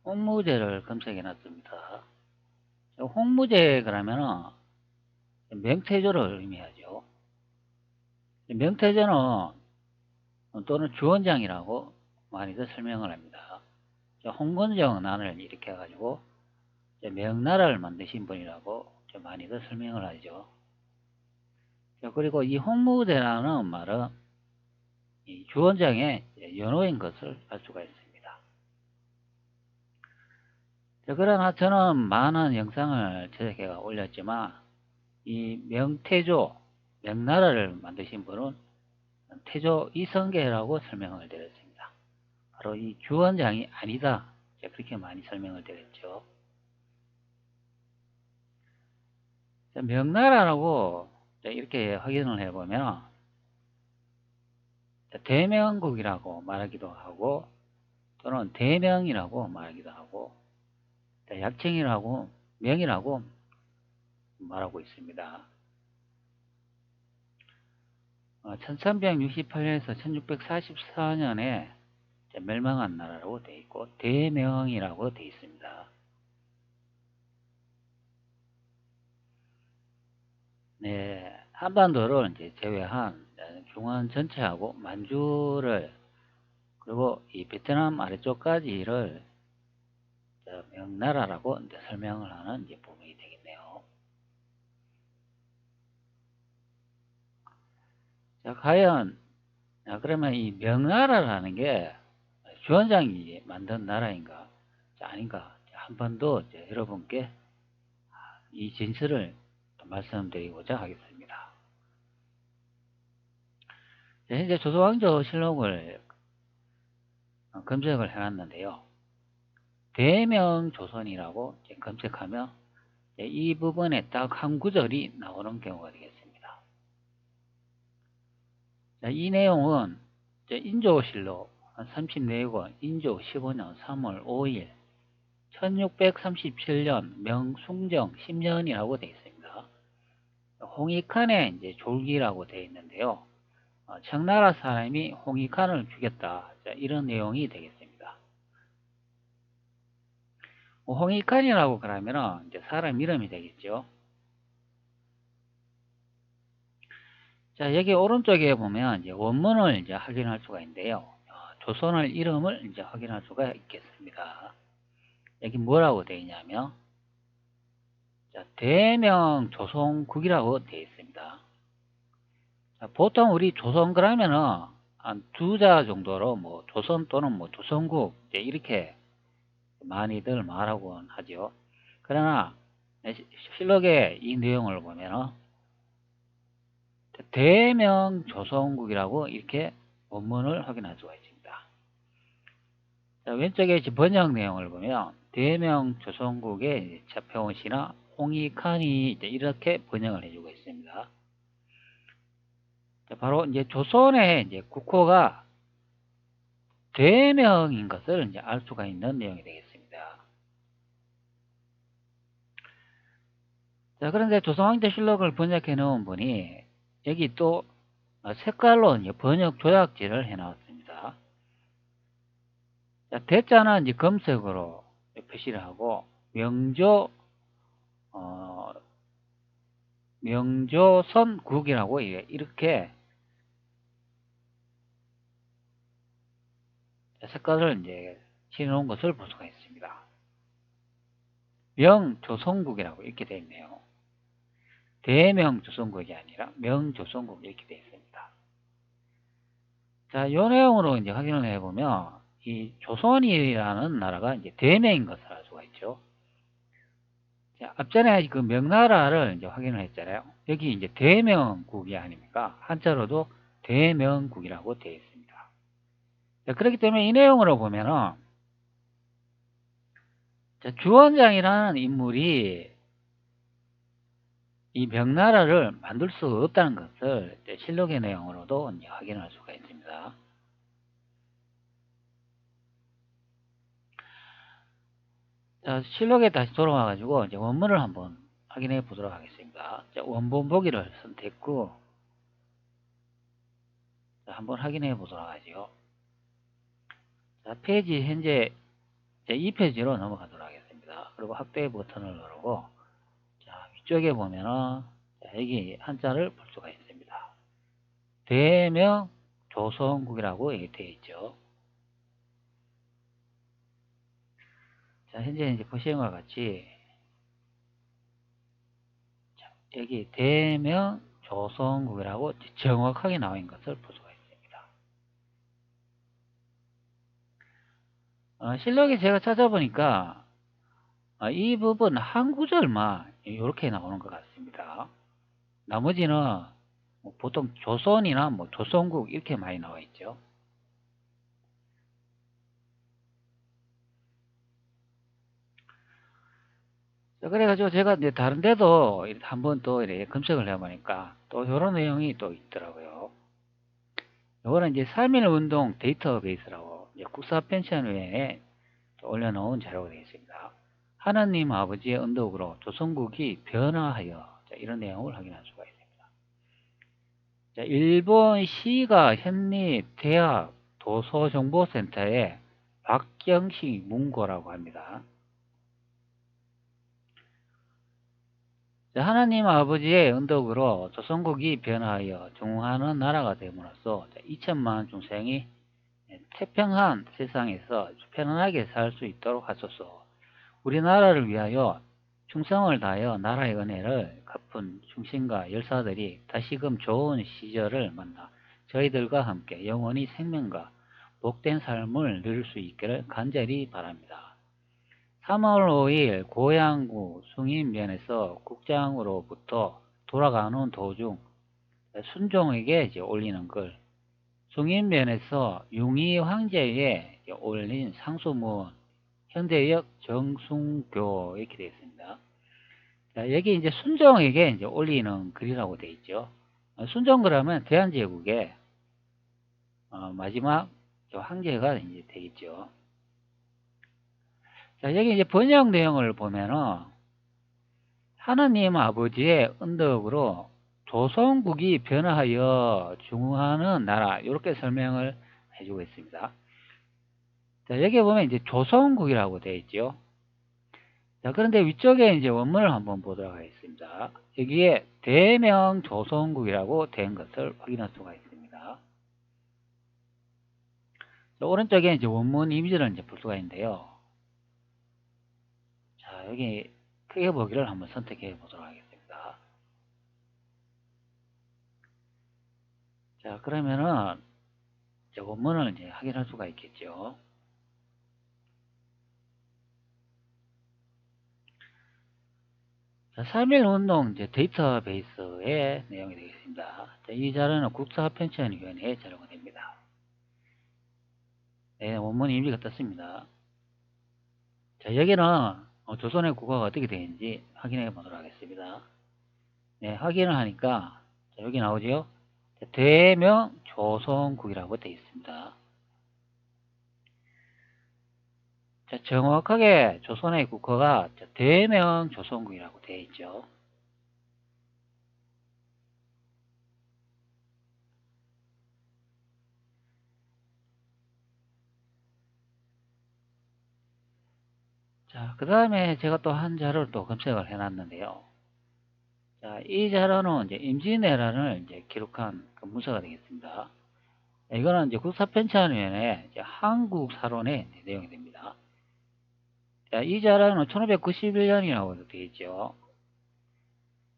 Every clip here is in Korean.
홍무제를 검색해 놨습니다. 홍무제 그러면은 명태조를 의미하죠. 명태조는 또는 주원장이라고 많이들 설명을 합니다. 홍건정난을 일으켜 가지고 명나라를 만드신 분이라고 많이들 설명을 하죠. 그리고 이 홍무제라는 말은 이 주원장의 연호인 것을 알 수가 있습니다. 그러나 저는 많은 영상을 제작해 올렸지만 이 명태조, 명나라를 만드신 분은 태조 이성계라고 설명을 드렸습니다. 바로 이 주원장이 아니다. 그렇게 많이 설명을 드렸죠. 명나라라고 이렇게 확인을 해보면 대명국이라고 말하기도 하고 또는 대명이라고 말하기도 하고 약칭이라고 명이라고 말하고 있습니다. 1368년에서 1644년에 멸망한 나라라고 되어 있고 대명이라고 되어 있습니다. 네, 한반도를 이제 제외한 중원 전체하고 만주를 그리고 이 베트남 아래쪽까지를 명나라라고 이제 설명을 하는 이제 부분이 되겠네요. 자, 과연 그러면 이 명나라라는 게 주원장이 만든 나라인가? 자, 아닌가? 한 번 더 여러분께 이 진실을 말씀드리고자 하겠습니다. 현재 조선왕조실록을 검색을 해놨는데요. 대명조선이라고 검색하면 이 부분에 딱 한 구절이 나오는 경우가 되겠습니다. 이 내용은 인조실록 34권 인조 15년 3월 5일 1637년 명숭정 10년이라고 되어 있습니다. 홍익칸의 이제 졸기라고 되어 있는데요. 청나라 사람이 홍익칸을 죽였다. 이런 내용이 되겠습니다. 홍익칸이라고 그러면은 이제 사람 이름이 되겠죠. 자, 여기 오른쪽에 보면 이제 원문을 이제 확인할 수가 있는데요. 조선을 이름을 이제 확인할 수가 있겠습니다. 여기 뭐라고 되어 있냐면, 자, 대명조선국이라고 되어 있습니다. 자, 보통 우리 조선 그러면은 한 두 자 정도로 뭐 조선 또는 뭐 조선국 이렇게 많이들 말하곤 하죠. 그러나 실록의 이 내용을 보면은 대명조선국이라고 이렇게 원문을 확인할 수가 있습니다. 자, 왼쪽에 번역 내용을 보면 대명조선국의 차평원 씨나 홍익칸이 이렇게 번역을 해주고 있습니다. 자, 바로 이제 조선의 이제 국호가 대명인 것을 이제 알 수가 있는 내용이 되겠습니다. 자, 그런데 조선왕조실록을 번역해 놓은 분이 여기 또 색깔로 이제 번역 조약지를 해 나왔습니다. 자, 대자는 이제 검색으로 표시를 하고 명조선국이라고 이렇게 색깔을 이제 칠해놓은 것을 볼 수가 있습니다. 명조선국이라고 이렇게 되어 있네요. 대명조선국이 아니라 명조선국 이렇게 되어 있습니다. 자, 이 내용으로 이제 확인을 해보면 이 조선이라는 나라가 이제 대명인 것을 알 수가 있죠. 자, 앞전에 그 명나라를 이제 확인을 했잖아요. 여기 이제 대명국이 아닙니까? 한자로도 대명국이라고 되어 있습니다. 자, 그렇기 때문에 이 내용으로 보면은 주원장이라는 인물이 이 명나라를 만들 수 없다는 것을 실록의 내용으로도 이제 확인할 수가 있습니다. 자, 실록에 다시 돌아와 가지고 이제 원문을 한번 확인해 보도록 하겠습니다. 자, 원본 보기를 선택했고 한번 확인해 보도록 하죠. 자, 페이지 현재 자, 2페이지로 넘어가도록 하겠습니다. 그리고 확대 버튼을 누르고, 자, 위쪽에 보면은, 자, 여기 한자를 볼 수가 있습니다. 대명 조선국이라고 되어 있죠. 자, 현재 이제 보시는 것 같이, 자, 여기 대명 조선국이라고 정확하게 나와 있는 것을 볼 수가 있습니다. 실록에 제가 찾아보니까, 이 부분 한 구절만 이렇게 나오는 것 같습니다. 나머지는 뭐 보통 조선이나 뭐 조선국 이렇게 많이 나와 있죠. 자, 그래가지고 제가 이제 다른 데도 한번 또 이렇게 검색을 해보니까 또 이런 내용이 또 있더라고요. 이거는 이제 3.1 운동 데이터베이스라고 이제 국사편찬위에 올려놓은 자료가 되겠습니다. 하나님 아버지의 언덕으로 조선국이 변화하여, 자, 이런 내용을 확인할 수가 있습니다. 자, 일본 시가 현립대학 도서정보센터의 박경식 문고라고 합니다. 자, 하나님 아버지의 언덕으로 조선국이 변화하여 중흥하는 나라가 됨으로써 2천만 중생이 태평한 세상에서 편안하게 살 수 있도록 하소서. 우리나라를 위하여 충성을 다하여 나라의 은혜를 갚은 충신과 열사들이 다시금 좋은 시절을 만나 저희들과 함께 영원히 생명과 복된 삶을 누릴 수 있기를 간절히 바랍니다. 3월 5일 고양구 숭인면에서 국장으로부터 돌아가는 도중 순종에게 이제 올리는 글, 숭인면에서 융희 황제에 올린 상소문, 현대역 정순교 이렇게 되어 있습니다. 자, 여기 이제 순종에게 이제 올리는 글이라고 되어 있죠. 순종 그러면 대한제국의 마지막 황제가 이제 되겠죠. 자, 여기 이제 번역 내용을 보면은 하나님 아버지의 언덕으로 조선국이 변화하여 중흥하는 나라, 이렇게 설명을 해주고 있습니다. 자, 여기 보면 이제 조선국이라고 되어 있죠. 자, 그런데 위쪽에 이제 원문을 한번 보도록 하겠습니다. 여기에 대명 조선국이라고 된 것을 확인할 수가 있습니다. 자, 오른쪽에 이제 원문 이미지를 이제 볼 수가 있는데요. 자, 여기 크게 보기를 한번 선택해 보도록 하겠습니다. 자, 그러면은 이제 원문을 이제 확인할 수가 있겠죠. 자, 3.1 운동 이제 데이터베이스의 내용이 되겠습니다. 자, 이 자료는 국사편찬위원회의 자료가 됩니다. 네, 원문 이미지가 떴습니다. 자, 여기는 조선의 국어가 어떻게 되는지 확인해 보도록 하겠습니다. 네, 확인을 하니까 자, 여기 나오죠. 대명 조선국이라고 되어 있습니다. 자, 정확하게 조선의 국어가 대명 조선국이라고 되어 있죠. 자, 그 다음에 제가 또 한 자료를 또 검색을 해놨는데요. 자, 이 자료는 이제 임진왜란을 이제 기록한 그 문서가 되겠습니다. 이거는 이제 국사편찬위원회 한국사론의 내용이 됩니다. 자, 이 자료는 1591년이라고 되어 있죠.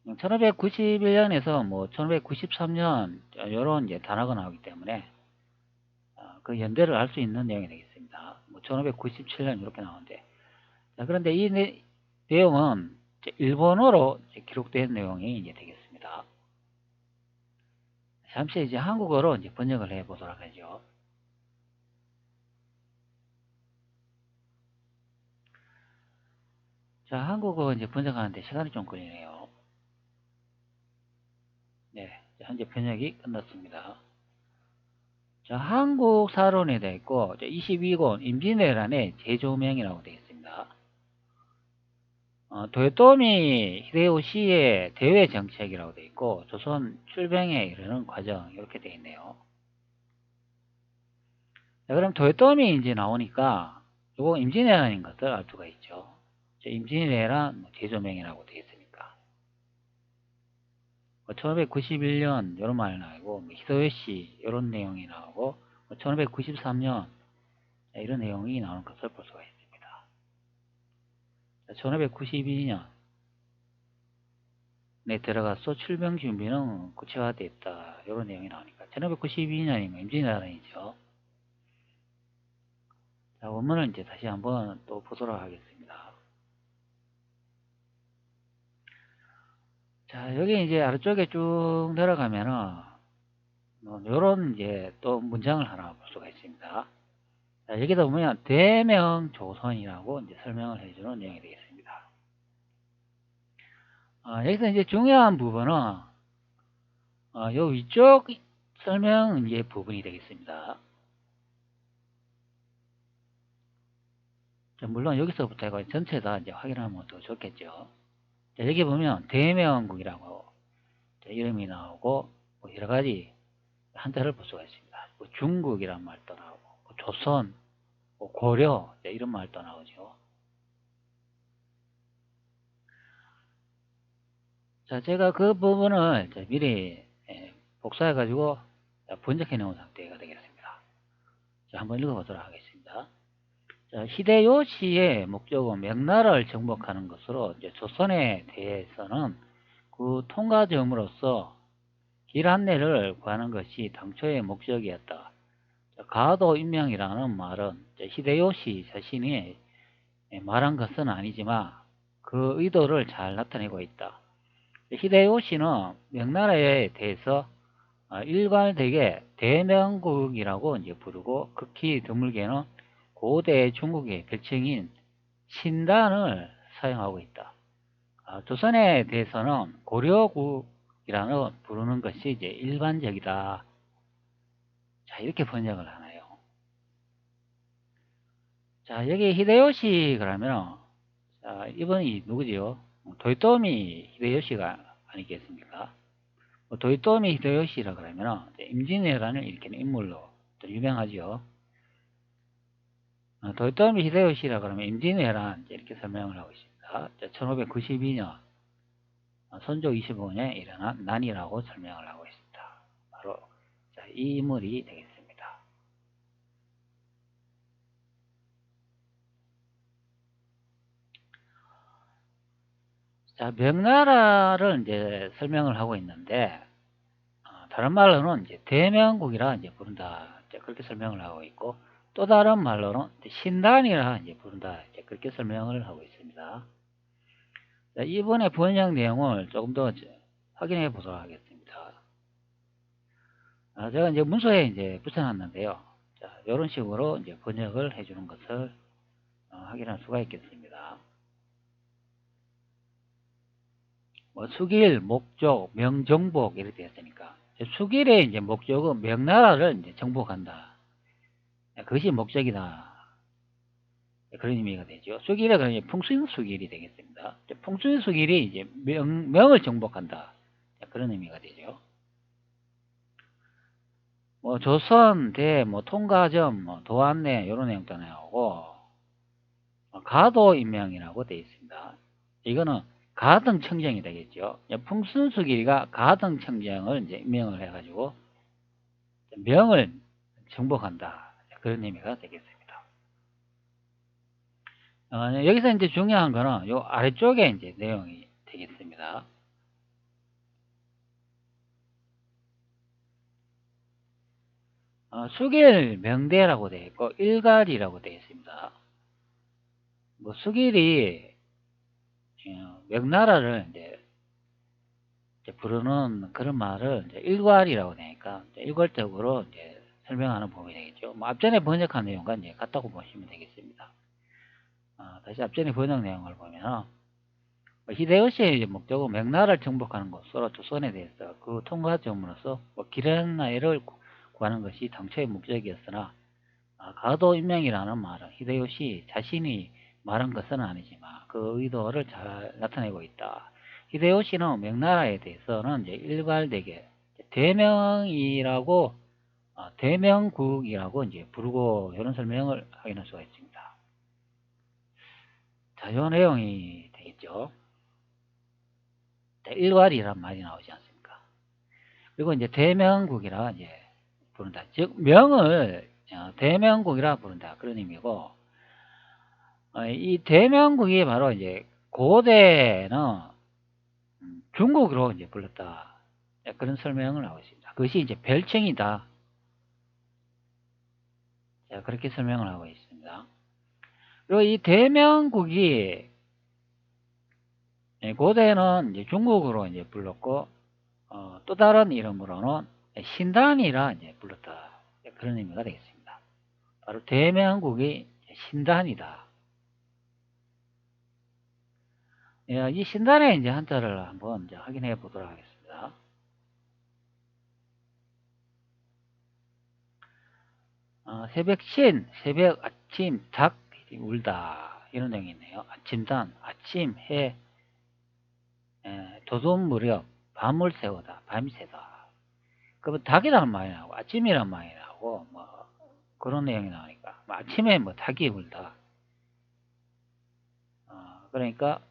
1591년에서 뭐 1593년 이런 이제 단어가 나오기 때문에 그 연대를 할 수 있는 내용이 되겠습니다. 뭐 1597년 이렇게 나오는데, 자, 그런데 이 내용은 일본어로 기록된 내용이 이제 되겠습니다. 잠시 이제 한국어로 이제 번역을 해 보도록 하죠. 자, 한국어 이제 번역하는데 시간이 좀 걸리네요. 네, 현재 번역이 끝났습니다. 자, 한국 사론에 되어 있고 22권 임진왜란의 재조명이라고 되어 있습니다. 도요토미 히데요시의 대외 정책이라고 되어 있고 조선 출병에 이르는 과정 이렇게 되어 있네요. 자, 그럼 도요토미 이제 나오니까 요거 임진왜란인 것을 알 수가 있죠. 임진왜란 대조명이라고 되어 있으니까. 1591년 이런 말이 나오고 히데요시 이런 내용이 나오고 1593년 이런 내용이 나오는 것을 볼 수가 있습니다. 1592년 에 들어가서 출병 준비는 구체화되었다 이런 내용이 나오니까 1592년이면 임진왜란이죠. 자, 원문을 이제 다시 한번 또 보도록 하겠습니다. 자, 여기 이제 아래쪽에 쭉 내려가면은 요런 이제 또 문장을 하나 볼 수가 있습니다. 자, 여기다 보면 대명조선이라고 이제 설명을 해주는 내용이 되겠습니다. 여기서 이제 중요한 부분은 요 위쪽 설명 이제 부분이 되겠습니다. 자, 물론 여기서부터 이거 전체 다 이제 확인하면 더 좋겠죠. 자, 여기 보면 대명국이라고 이름이 나오고 뭐 여러 가지 한자를 볼 수가 있습니다. 뭐 중국이란 말도 나오고 뭐 조선, 뭐 고려 이런 말도 나오죠. 자, 제가 그 부분을 미리 복사해 가지고 번역해 놓은 상태가 되겠습니다. 자, 한번 읽어보도록 하겠습니다. 자, 히데요시의 목적은 명나라를 정복하는 것으로 이제 조선에 대해서는 그 통과점으로서 길 안내를 구하는 것이 당초의 목적이었다. 가도 임명이라는 말은 히데요시 자신이 말한 것은 아니지만 그 의도를 잘 나타내고 있다. 히데요시는 명나라에 대해서 일괄되게 대명국이라고 이제 부르고 극히 드물게는 고대 중국의 별칭인 신단을 사용하고 있다. 조선에 대해서는 고려국이라는 부르는 것이 이제 일반적이다. 자, 이렇게 번역을 하나요. 자, 여기 히데요시 그러면 자, 이분이 누구지요? 도요토미 히데요시가 아니겠습니까? 도요토미 히데요시라 그러면 임진왜란을 일으키는 인물로 유명하죠. 도요토미 히데요시라 그러면 임진왜란 이렇게 설명을 하고 있습니다. 1592년 선조 25년에 일어난 난이라고 설명을 하고 있습니다. 바로 이 인물이 되겠습니다. 자, 명나라를 이제 설명을 하고 있는데 다른 말로는 이제 대명국이라 이제 부른다. 이제 그렇게 설명을 하고 있고 또 다른 말로는 신단이라 이제 부른다. 이제 그렇게 설명을 하고 있습니다. 자, 이번에 번역 내용을 조금 더 확인해 보도록 하겠습니다. 제가 이제 문서에 이제 붙여놨는데요. 자, 이런 식으로 이제 번역을 해주는 것을 확인할 수가 있겠습니다. 뭐 수길, 목적, 명정복 이렇게 되었으니까 수길의 이제 목적은 명나라를 이제 정복한다. 그것이 목적이다. 그런 의미가 되죠. 수길에 그러면 풍수수길이 되겠습니다. 풍수수길이 이제 명을 정복한다. 그런 의미가 되죠. 뭐 조선, 대, 뭐 통과점, 뭐 도안내 이런 내용도 나오고 가도 임명이라고 되어 있습니다. 이거는 가등청정이 되겠죠. 풍순수길이가 가등청정을 이제 임명을 해가지고 명을 정복한다. 그런 의미가 되겠습니다. 여기서 이제 중요한 거는 요 아래쪽에 이제 내용이 되겠습니다. 수길 명대라고 되어 있고 일갈이라고 되어 있습니다. 뭐 수길이 명나라를 이제 부르는 그런 말을 이제 일괄이라고 되니까 일괄적으로 이제 설명하는 부분이 되겠죠. 뭐 앞전에 번역한 내용과 이제 같다고 보시면 되겠습니다. 다시 앞전에 번역 내용을 보면 히데요시의 목적은 명나라를 정복하는 것으로 조선에 대해서 그 통과점으로서 길한 나이를 구하는 것이 당초의 목적이었으나 가도 임명이라는 말은 히데요시 자신이 말한 것은 아니지만 그 의도를 잘 나타내고 있다. 히데요시는 명나라에 대해서는 이제 일괄되게 대명이라고 대명국이라고 이제 부르고 이런 설명을 확인할 수가 있습니다. 자, 요 내용이 되겠죠. 자, 일괄이란 말이 나오지 않습니까? 그리고 이제 대명국이라 이제 부른다. 즉, 명을 대명국이라 부른다. 그런 의미고, 이 대명국이 바로 이제 고대는 중국으로 이제 불렀다. 그런 설명을 하고 있습니다. 그것이 이제 별칭이다. 자, 그렇게 설명을 하고 있습니다. 그리고 이 대명국이 고대는 이제 중국으로 이제 불렀고, 또 다른 이름으로는 신단이라 이제 불렀다. 그런 의미가 되겠습니다. 바로 대명국이 신단이다. 이 신단의 이제 한자를 한번 이제 확인해 보도록 하겠습니다. 새벽신, 새벽, 아침, 닭, 울다. 이런 내용이 있네요. 아침단, 아침, 해, 도둑 무렵, 밤을 새우다, 밤이 새다. 그러면 닭이라는 말이 나오고, 아침이라는 말이 나오고, 뭐, 그런 내용이 나오니까. 뭐 아침에 뭐 닭이 울다. 그러니까,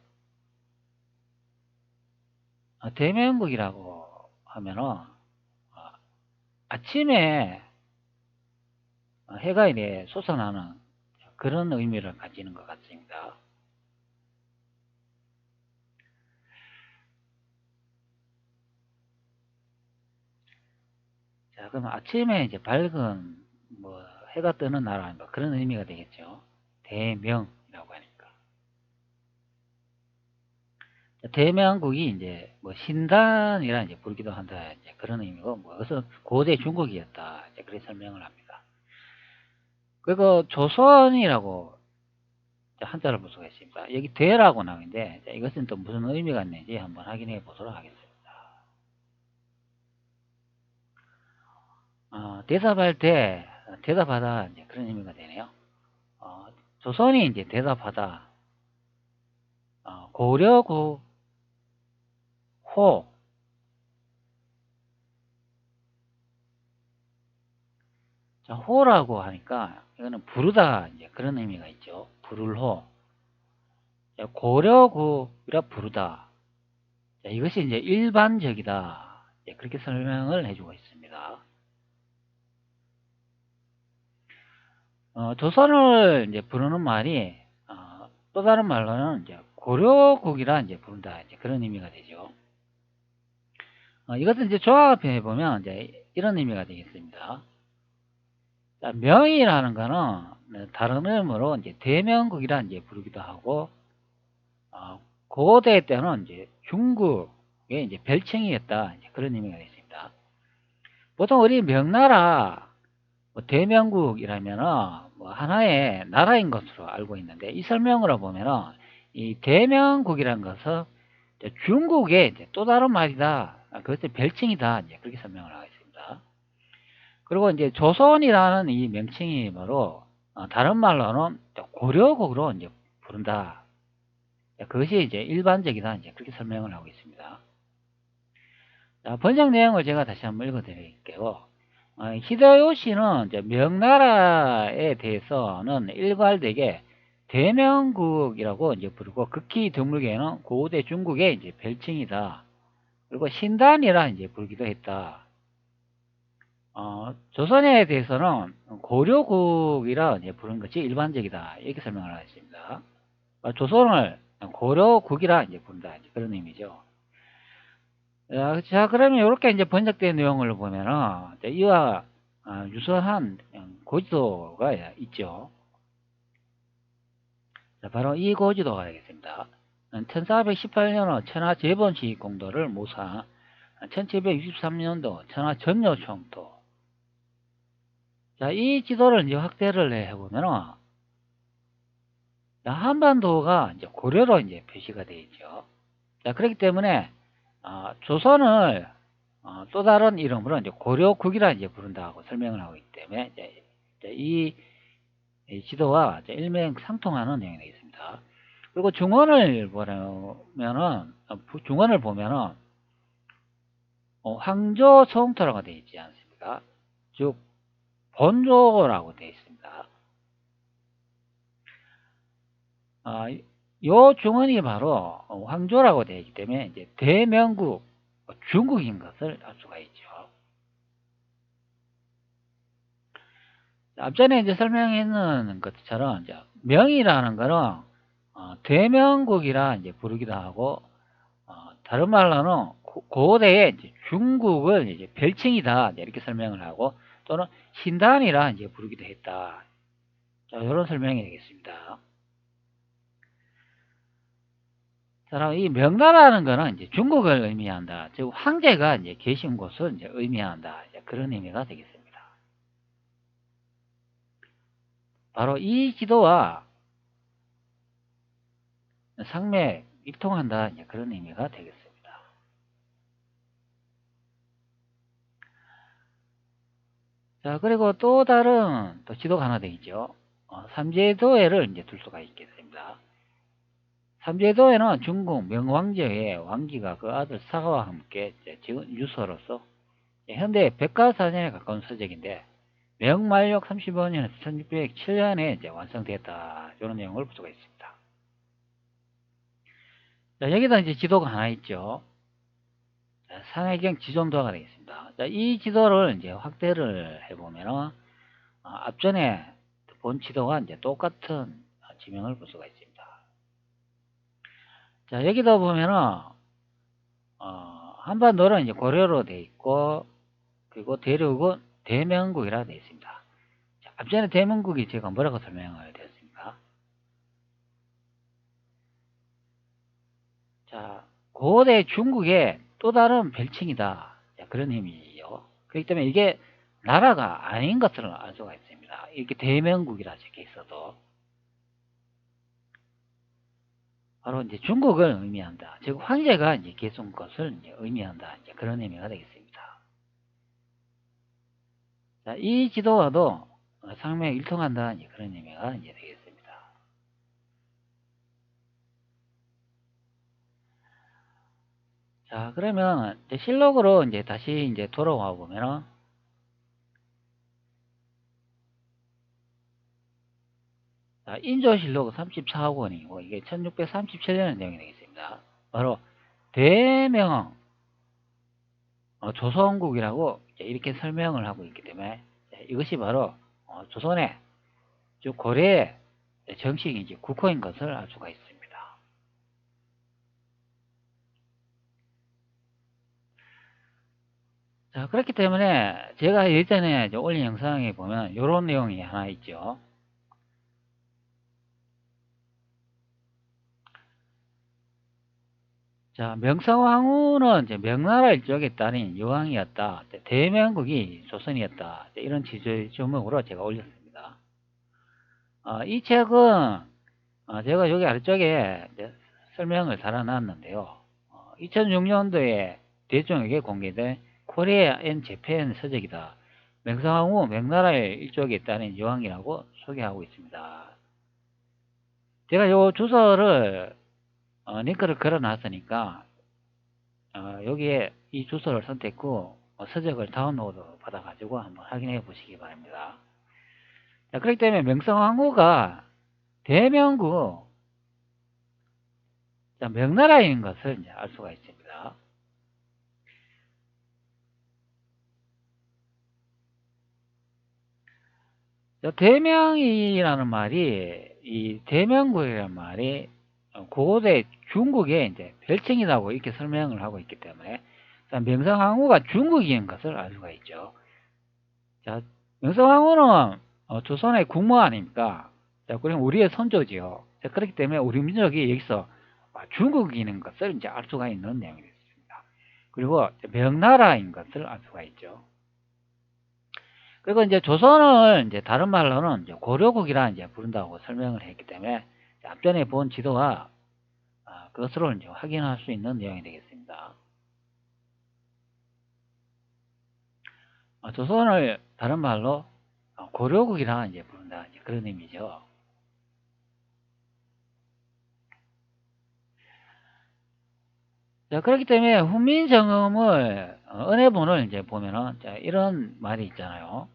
대명국이라고 하면은, 아침에 해가 이래 솟아나는 그런 의미를 가지는 것 같습니다. 자, 그럼 아침에 이제 밝은 뭐 해가 뜨는 나라 뭐 그런 의미가 되겠죠. 대명이라고 하니까. 자, 대명국이 이제 뭐 신단이라 이제 부르기도 한다. 이제 그런 의미고, 뭐 그래서 고대 중국이었다. 이제 그렇게 설명을 합니다. 그리고 조선이라고 한자를 볼 수가 있습니다. 여기 대라고 나오는데, 이것은 또 무슨 의미가 있는지 한번 확인해 보도록 하겠습니다. 대답할 때 대답하다 이제 그런 의미가 되네요. 조선이 이제 대답하다. 고려구 호. 자, 호라고 하니까 이거는 부르다 이제 그런 의미가 있죠. 부를 호. 자, 고려구이라 부르다. 자, 이것이 이제 일반적이다. 예, 그렇게 설명을 해주고 있습니다. 조선을 이제 부르는 말이 또 다른 말로는 이제 고려국이라 이제 부른다. 이제 그런 의미가 되죠. 이것은 이제 조합해 보면 이제 이런 의미가 되겠습니다. 자, 명이라는 거는 다른 이름으로 이제 대명국이라 이제 부르기도 하고, 고대 때는 이제 중국의 이제 별칭이었다. 이제 그런 의미가 있습니다. 보통 우리 명나라 뭐 대명국이라면은 뭐 하나의 나라인 것으로 알고 있는데, 이 설명으로 보면은 이 대명국이라는 것은 중국의 이제 또 다른 말이다. 그것은 별칭이다. 이제 그렇게 설명을 하고 있습니다. 그리고 이제 조선이라는 이 명칭이 바로 다른 말로는 고려국으로 이제 부른다. 그것이 이제 일반적이다. 이제 그렇게 설명을 하고 있습니다. 자, 번역 내용을 제가 다시 한번 읽어 드릴게요. 히데요시는 이제 명나라에 대해서는 일괄되게 대명국이라고 이제 부르고, 극히 드물게는 고대 중국의 이제 별칭이다. 그리고 신단이라 이제 부르기도 했다. 조선에 대해서는 고려국이라 이제 부르는 것이 일반적이다. 이렇게 설명을 하겠습니다. 조선을 고려국이라 이제 부른다. 이제 그런 의미죠. 자, 그러면 이렇게 이제 번역된 내용을 보면은 이와 유사한 고지도가 있죠. 자, 바로 이 고지도가 되겠습니다. 1418년의 천하 재본식 공도를 모사, 1763년도 천하 전요 총도. 자, 이 지도를 이제 확대를 해보면은 한반도가 이제 고려로 이제 표시가 되어 있죠. 자, 그렇기 때문에 조선을 또 다른 이름으로 이제 고려국이라 이제 부른다고 설명을 하고 있기 때문에 이제 이 지도와 일맥상통하는 내용이 되겠습니다. 그리고 중원을 보면은 황조 성토라고 되어 있지 않습니까? 즉 본조라고 되어 있습니다. 요 중원이 바로 황조라고 되어 있기 때문에 이제 대명국, 중국인 것을 알 수가 있죠. 앞전에 이제 설명했는 것처럼 이제 명이라는 거는 대명국이라 이제 부르기도 하고, 다른 말로는 고대의 이제 중국을 이제 별칭이다 이렇게 설명을 하고, 또는 신단이라 이제 부르기도 했다. 자, 이런 설명이 되겠습니다. 자, 이 명나라는 거는 이제 중국을 의미한다. 즉 황제가 이제 계신 곳을 이제 의미한다. 이제 그런 의미가 되겠습니다. 바로 이 지도와 상맥 일통한다. 이제 그런 의미가 되겠습니다. 자, 그리고 또 다른 또 지도가 하나 되겠죠. 삼제도해를 이제 둘 수가 있겠습니다. 삼제도해는 중국 명왕제의 왕기가 그 아들 사가와 함께 지은 유서로서 현대 백과사전에 가까운 서적인데, 명만력 35년에서 1607년에 이제 완성되었다. 이런 내용을 볼 수가 있습니다. 자, 여기다 이제 지도가 하나 있죠. 상해경 지존도가 되겠습니다. 자, 이 지도를 이제 확대를 해보면은, 앞전에 본 지도와 이제 똑같은 지명을 볼 수가 있습니다. 자, 여기다 보면은, 한반도는 이제 고려로 되어 있고, 그리고 대륙은 대명국이라 되어 있습니다. 자, 앞전에 대명국이 제가 뭐라고 설명을 드렸습니까? 자, 고대 중국의 또 다른 별칭이다. 자, 그런 의미죠. 그렇기 때문에 이게 나라가 아닌 것을 알 수가 있습니다. 이렇게 대명국이라 적혀 있어도. 바로 이제 중국을 의미한다. 즉, 황제가 이제 계속 것을 이제 의미한다. 이제 그런 의미가 되겠습니다. 자, 이 지도와도 상명이 일통한다. 이제 그런 의미가 이제 되겠습니다. 자, 그러면 이제 실록으로 이제 다시 이제 돌아와 보면은, 자, 인조실록 34권이고, 이게 1637년의 내용이 되겠습니다. 바로 대명 조선국이라고 이렇게 설명을 하고 있기 때문에, 이것이 바로 조선의 즉 고려의 정식 이제 국호인 것을 알 수가 있습니다. 자, 그렇기 때문에 제가 예전에 올린 영상에 보면 이런 내용이 하나 있죠. 자, 명성황후는 이제 명나라 일족에 따른 여왕이었다. 대명국이 조선이었다. 이런 제목으로 제가 올렸습니다. 이 책은 제가 여기 아래쪽에 설명을 달아놨는데요. 2006년도에 대중에게 공개된 코리아 앤 재팬 서적이다. 명성황후 명나라의 일족에 따른 여왕이라고 소개하고 있습니다. 제가 이 주소를 링크를 걸어 놨으니까 여기에 이 주소를 선택후 서적을 다운로드 받아 가지고 한번 확인해 보시기 바랍니다. 자, 그렇기 때문에 명성황후가 대명국 명나라인 것을 이제 알 수가 있습니다. 대명이라는 말이, 이 대명국이라는 말이 고대 중국의 이제 별칭이라고 이렇게 설명을 하고 있기 때문에, 명성황후가 중국인 것을 알 수가 있죠. 자, 명성황후는 조선의 국모 아닙니까? 자, 그럼 우리의 선조지요. 자, 그렇기 때문에 우리 민족이 여기서 중국인인 것을 이제 알 수가 있는 내용이 됐습니다. 그리고 명나라인 것을 알 수가 있죠. 그리고 이제 조선을 이제 다른 말로는 이제 고려국이라 이제 부른다고 설명을 했기 때문에, 앞전에 본 지도와 그것으로 이제 확인할 수 있는 내용이 되겠습니다. 조선을 다른 말로 고려국이라 이제 부른다. 이제 그런 의미죠. 자, 그렇기 때문에 훈민정음을 은혜본을 이제 보면은, 자, 이런 말이 있잖아요.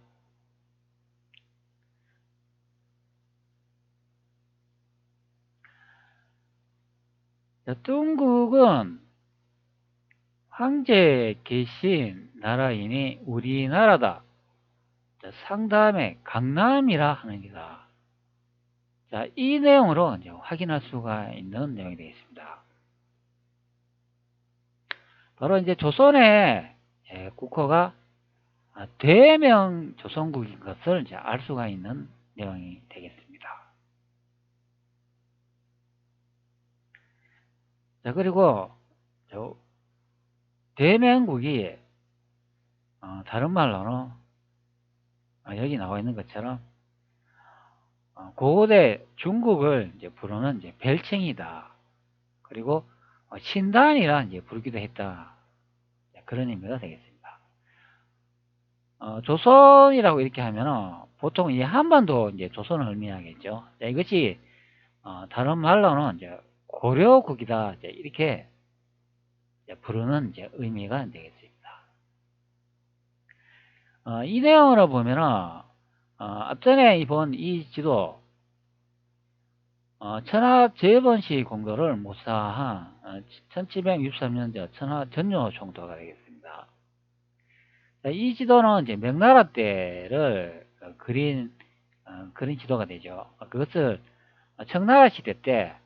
자, 뚱국은 황제 계신 나라이니 우리나라다. 자, 상다음에 강남이라 하느니라. 자, 이 내용으로 이제 확인할 수가 있는 내용이 되겠습니다. 바로 이제 조선의 국호가 대명 조선국인 것을 이제 알 수가 있는 내용이 되겠습니다. 자, 그리고 대명국이 다른 말로는 여기 나와 있는 것처럼 고대 중국을 이제 부르는 이제 별칭이다. 그리고 신단이라 이제 부르기도 했다. 그런 의미가 되겠습니다. 조선이라고 이렇게 하면은 보통 이 한반도 이제 조선을 의미하겠죠. 자, 이것이 다른 말로는 이제 고려국이다. 이제 이렇게 이제 부르는 이제 의미가 되겠습니다. 이 내용으로 보면은 앞전에 이번 이 지도 천하재번시 공도를 모사한 1763년자 천하전요 정도가 되겠습니다. 이 지도는 이제 명나라 때를 그린 지도가 되죠. 그것을 청나라 시대 때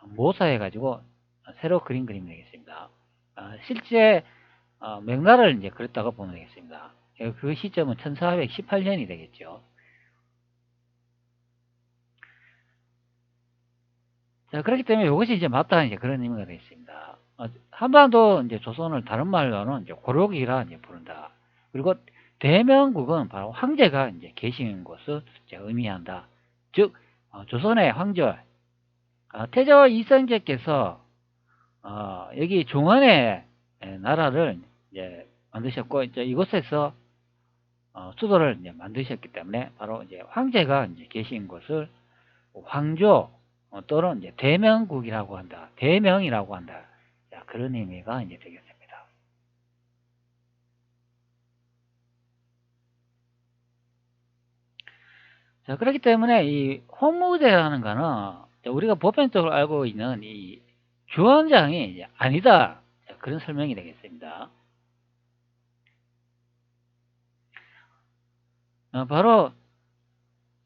모사해 가지고 새로 그린 그림이 되겠습니다. 실제 명나라를 이제 그렸다고 보면 되겠습니다. 그 시점은 1418년이 되겠죠. 자, 그렇기 때문에 이것이 이제 맞다 이제 그런 의미가 되겠습니다. 한반도 이제 조선을 다른 말로는 이제 고려국이라 이제 부른다. 그리고 대명국은 바로 황제가 이제 계신 곳을 이제 의미한다. 즉 조선의 황제 태조 이성계께서 여기 중원의 나라를 이제 만드셨고 이제 이곳에서 수도를 이제 만드셨기 때문에 바로 이제 황제가 이제 계신 곳을 황조 또는 이제 대명국이라고 한다. 대명이라고 한다. 자, 그런 의미가 이제 되겠습니다. 자, 그렇기 때문에 이 홍무대라는 거는 우리가 보편적으로 알고 있는 이 주원장이 이제 아니다. 자, 그런 설명이 되겠습니다. 바로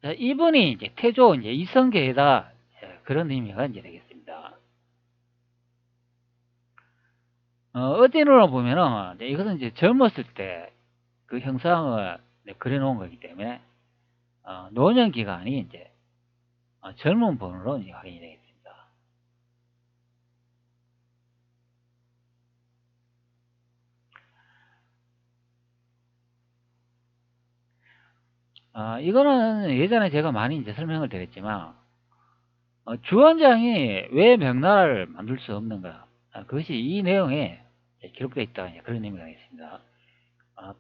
이분이 이제 태조 이제 이성계이다. 그런 의미가 이제 되겠습니다. 어디로 보면은 이것은 이제 젊었을 때 그 형상을 그려놓은 거기 때문에 노년 기간이 이제 젊은 번호로 이제 확인이 되겠습니다. 이거는 예전에 제가 많이 이제 설명을 드렸지만 주원장이 왜 명나라를 만들 수 없는가? 그것이 이 내용에 기록되어 있다. 그런 의미가 있습니다.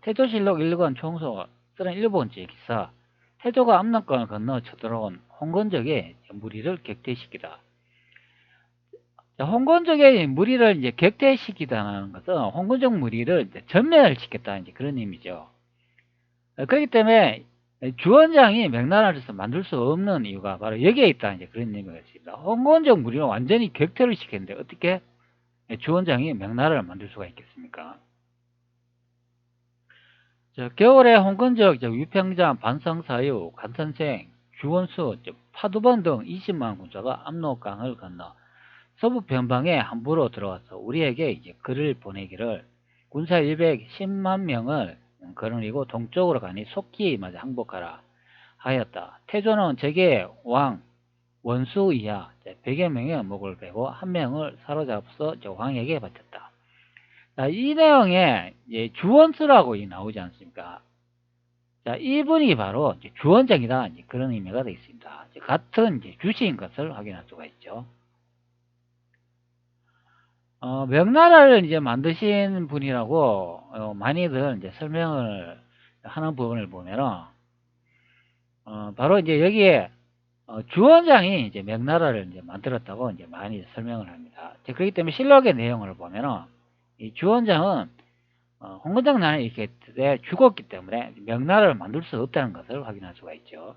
태조실록 1권 총서 31번째 기사 태조가 압록강을 건너 쳐들어온 홍건적의 무리를 격퇴시키다. 홍건적의 무리를 이제 격퇴시키다는 것은 홍건적 무리를 전멸을 시켰다. 이제 그런 의미죠. 그렇기 때문에 주원장이 명나라에서 만들 수 없는 이유가 바로 여기에 있다. 이제 그런 의미가 있습니다. 홍건적 무리를 완전히 격퇴를 시켰는데 어떻게 주원장이 명나라를 만들 수가 있겠습니까? 겨울에 홍건적, 유평장, 반성사유, 간선생, 주원수, 파두번 등 20만 군사가 압록강을 건너 서부 변방에 함부로 들어와서 우리에게 이제 글을 보내기를 군사 110만 명을 거느리고 동쪽으로 가니 속히 마저 항복하라 하였다. 태조는 제게 왕 원수 이하 100여 명의 목을 베고 한 명을 사로잡아서 왕에게 바쳤다. 자, 이 내용에 주원수라고 나오지 않습니까? 자, 이분이 바로 주원장이다. 그런 의미가 되겠습니다. 같은 주시인 것을 확인할 수가 있죠. 명나라를 이제 만드신 분이라고 많이들 이제 설명을 하는 부분을 보면은 바로 이제 여기에 주원장이 이제 명나라를 이제 만들었다고 이제 많이 설명을 합니다. 그렇기 때문에 실록의 내용을 보면은 이 주원장은 홍건적 나라에 이렇게 죽었기 때문에 명나라를 만들 수 없다는 것을 확인할 수가 있죠.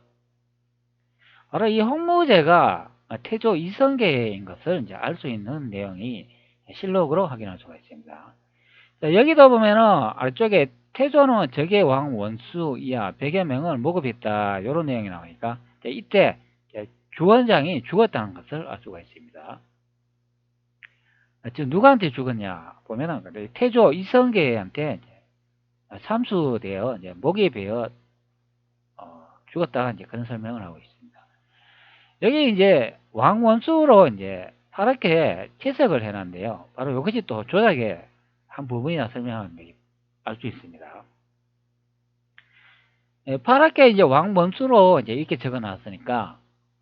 바로 이 홍무제가 태조 이성계인 것을 이제 알 수 있는 내용이 실록으로 확인할 수가 있습니다. 자, 여기도 보면은 아래쪽에 태조는 적의 왕 원수 이하 100여 명을 모급했다. 이런 내용이 나오니까 이때 주원장이 죽었다는 것을 알 수가 있습니다. 지금 누구한테 죽었냐 보면은 태조 이성계한테 참수되어 이제 목에 베어 죽었다 이제 그런 설명을 하고 있습니다. 여기 이제 왕원수로 이제 파랗게 채색을 해놨는데요. 바로 이것이 또 조작의 한 부분이나 설명하는 게 알 수 있습니다. 파랗게 이제 왕원수로 이제 이렇게 적어 놨으니까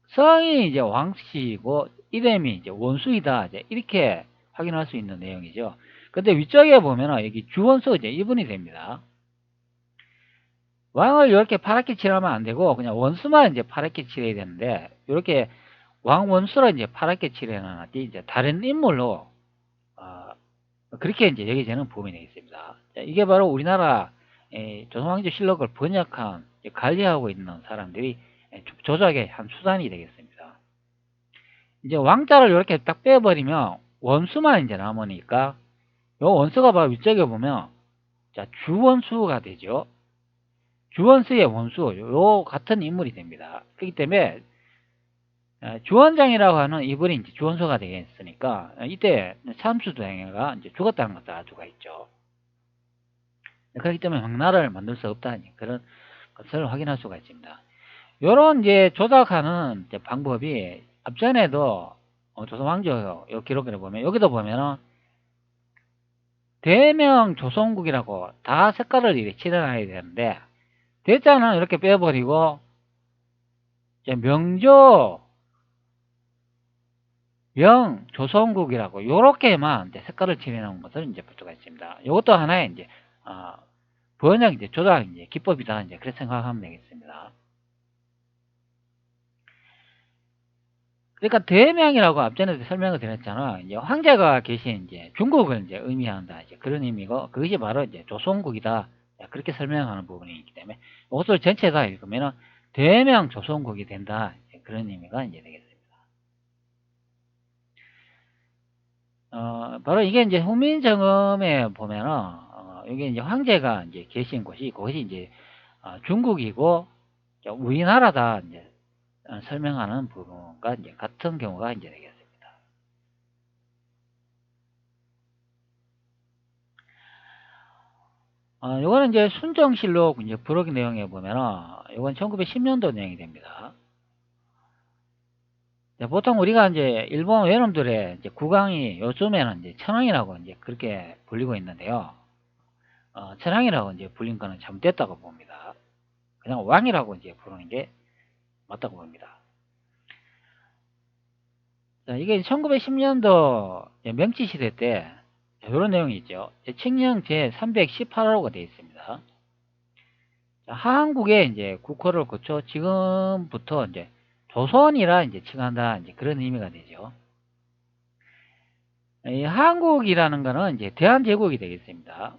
성이 이제 왕씨이고 이름이 이제 원수이다 이제 이렇게 확인할 수 있는 내용이죠. 근데 위쪽에 보면은 여기 주원수 이제 이분이 됩니다. 왕을 이렇게 파랗게 칠하면 안 되고 그냥 원수만 이제 파랗게 칠해야 되는데 이렇게 왕 원수로 이제 파랗게 칠해놨지 이제 다른 인물로 그렇게 이제 여기저는 부분이 되어 있습니다. 자, 이게 바로 우리나라 조선왕조 실록을 번역한 관리하고 있는 사람들이 조작의 한 수단이 되겠습니다. 이제 왕자를 이렇게 딱 빼버리면 원수만 이제 남으니까 요 원수가 바로 위쪽에 보면 자 주원수가 되죠. 주원수의 원수 요 같은 인물이 됩니다. 그렇기 때문에 주원장이라고 하는 이분이 이제 주원수가 되겠으니까 이때 참수도행가 이제 죽었다는 것을 알 수가 있죠. 그렇기 때문에 황나라를 만들 수 없다 그런 것을 확인할 수가 있습니다. 이런 이제 조작하는 이제 방법이 앞전에도 조선왕조 기록을 보면 여기도 보면은 대명 조선국이라고 다 색깔을 이렇게 칠해놔야 되는데 대자는 이렇게 빼버리고 이제 명조 명 조선국이라고 요렇게만 이제 색깔을 칠해놓은 것을 이제 볼 수가 있습니다. 이것도 하나의 이제 번역 이제 조작 이제 기법이다 이제 그렇게 생각하면 되겠습니다. 그러니까 대명이라고 앞전에도 설명을 드렸잖아. 이제 황제가 계신 이제 중국을 이제 의미한다 이제 그런 의미고 그것이 바로 이제 조선국이다 그렇게 설명하는 부분이기 때문에 이것을 전체 다 읽으면은 대명 조선국이 된다 그런 의미가 이제 되겠습니다. 바로 이게 이제 후민정음에 보면은, 이게 이제 황제가 이제 계신 곳이, 그것이 이제, 중국이고, 우리나라다, 이제, 설명하는 부분과 이제 같은 경우가 이제 되겠습니다. 요거는 이제 순정실록 이제 부록 내용에 보면은, 요건 1910년도 내용이 됩니다. 보통 우리가 이제 일본 외놈들의 이제 국왕이 요즘에는 이제 천황이라고 이제 그렇게 불리고 있는데요. 천황이라고 이제 불린 거는 잘못됐다고 봅니다. 그냥 왕이라고 이제 부르는 게 맞다고 봅니다. 자, 이게 1910년도 명치 시대 때 이런 내용이 있죠. 칙령 제 318호가 되어 있습니다. 자, 한국에 이제 국호를 거쳐 지금부터 이제 조선이라 이제 칭한다 이제 그런 의미가 되죠. 이 한국이라는 거는 이제 대한제국이 되겠습니다.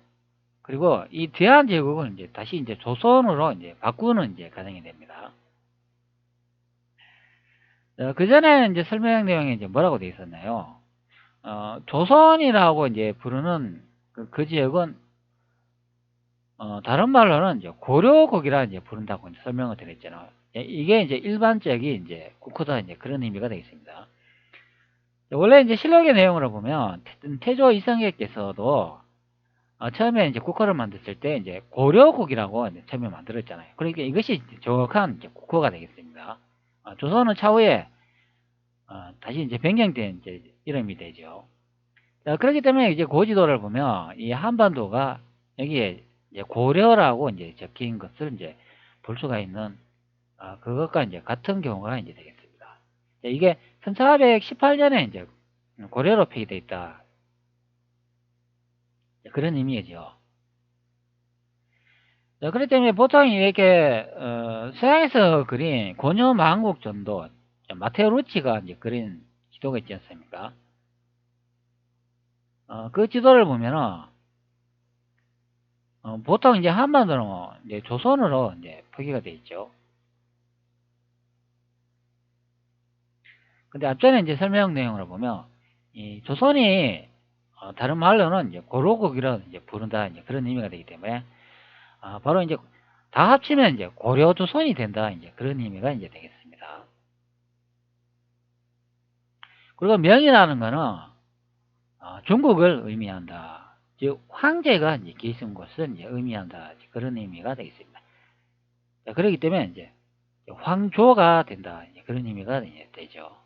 그리고 이 대한제국은 이제 다시 이제 조선으로 이제 바꾸는 이제 과정이 됩니다. 그 전에 이제 설명 내용에 이제 뭐라고 되어 있었나요? 조선이라고 이제 부르는 그 지역은 다른 말로는 이제 고려국이라 이제 부른다고 이제 설명을 드렸잖아요. 이게 이제 일반적인 이제 국호다 이제 그런 의미가 되겠습니다. 원래 이제 실록의 내용으로 보면 태조 이성계께서도 처음에 이제 국호를 만들었을 때 이제 고려국이라고 이제 처음에 만들었잖아요. 그러니까 이것이 정확한 이제 국호가 되겠습니다. 조선은 차후에 다시 이제 변경된 이제 이름이 되죠. 자, 그렇기 때문에 이제 고지도를 보면 이 한반도가 여기에 이제 고려라고 이제 적힌 것을 이제 볼 수가 있는 그것과 이제 같은 경우가 이제 되겠습니다. 자, 이게 1418년에 이제 고려로 표기되어 있다. 그런 의미죠. 자, 그렇기 때문에 보통 이렇게 서양에서 그린 고려망국 전도 마테오 루치가 이제 그린 지도가 있지 않습니까? 그 지도를 보면은 보통 이제 한반도는 이제 조선으로 이제 표기가 되어 있죠. 근데 앞전에 이제 설명 내용으로 보면, 이 조선이, 다른 말로는 이제 고려국이라 이제 부른다, 이제 그런 의미가 되기 때문에, 바로 이제 다 합치면 이제 고려조선이 된다, 이제 그런 의미가 이제 되겠습니다. 그리고 명이라는 거는, 중국을 의미한다. 즉, 황제가 이제 계신 곳을 이제 의미한다, 그런 의미가 되겠습니다. 자, 그렇기 때문에 이제 황조가 된다, 이제 그런 의미가 이제 되죠.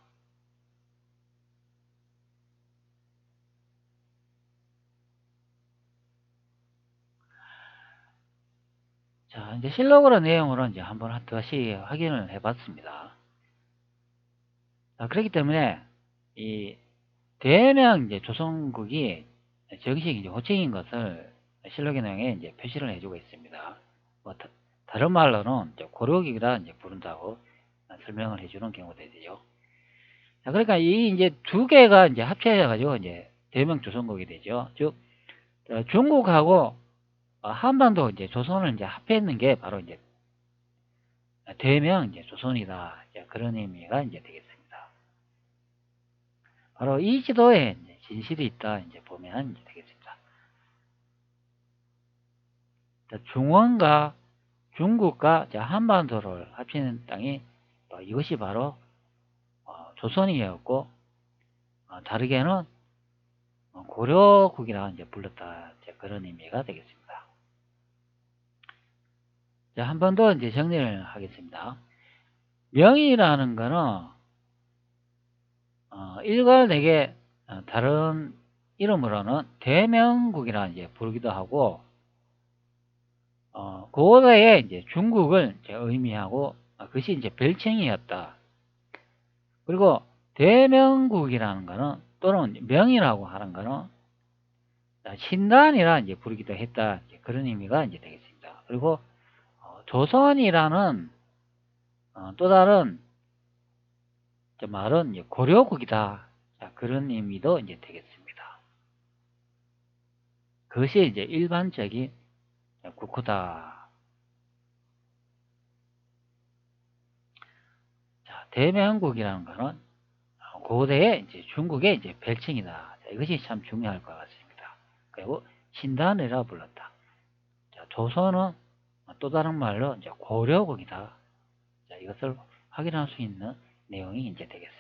자, 이제 실록으로 내용으로 이제 한번 다시 확인을 해봤습니다. 자, 그렇기 때문에 이 대명 이제 조선국이 정식 이제 호칭인 것을 실록의 내용에 이제 표시를 해주고 있습니다. 뭐 다른 말로는 이제 고려국이라 이제 부른다고 설명을 해주는 경우도 되죠. 자, 그러니까 이 이제 두 개가 이제 합쳐져가지고 이제 대명 조선국이 되죠. 즉 중국하고 한반도 이제 조선을 이제 합했는 게 바로 이제 대명 이제 조선이다. 이제 그런 의미가 이제 되겠습니다. 바로 이 지도에 이제 진실이 있다. 이제 보면 이제 되겠습니다. 중원과 중국과 한반도를 합치는 땅이 이것이 바로 조선이었고, 다르게는 고려국이라 이제 불렀다. 이제 그런 의미가 되겠습니다. 자, 한 번 더 이제 정리를 하겠습니다. 명이라는 거는 일괄되게 다른 이름으로는 대명국이라 이제 부르기도 하고, 고대의 이제 중국을 이제 의미하고, 그것이 이제 별칭이었다. 그리고 대명국이라는 거는 또는 명이라고 하는 거는 신단이라 이제 부르기도 했다. 이제 그런 의미가 이제 되겠습니다. 그리고 조선이라는 또 다른 말은 이제 고려국이다. 자, 그런 의미도 이제 되겠습니다. 그것이 이제 일반적인 국호다. 자, 대명국이라는 거는 고대의 이제 중국의 이제 별칭이다. 자, 이것이 참 중요할 것 같습니다. 그리고 신단이라 불렀다. 자, 조선은 또 다른 말로 이제 고려국이다. 자, 이것을 확인할 수 있는 내용이 이제 되겠습니다.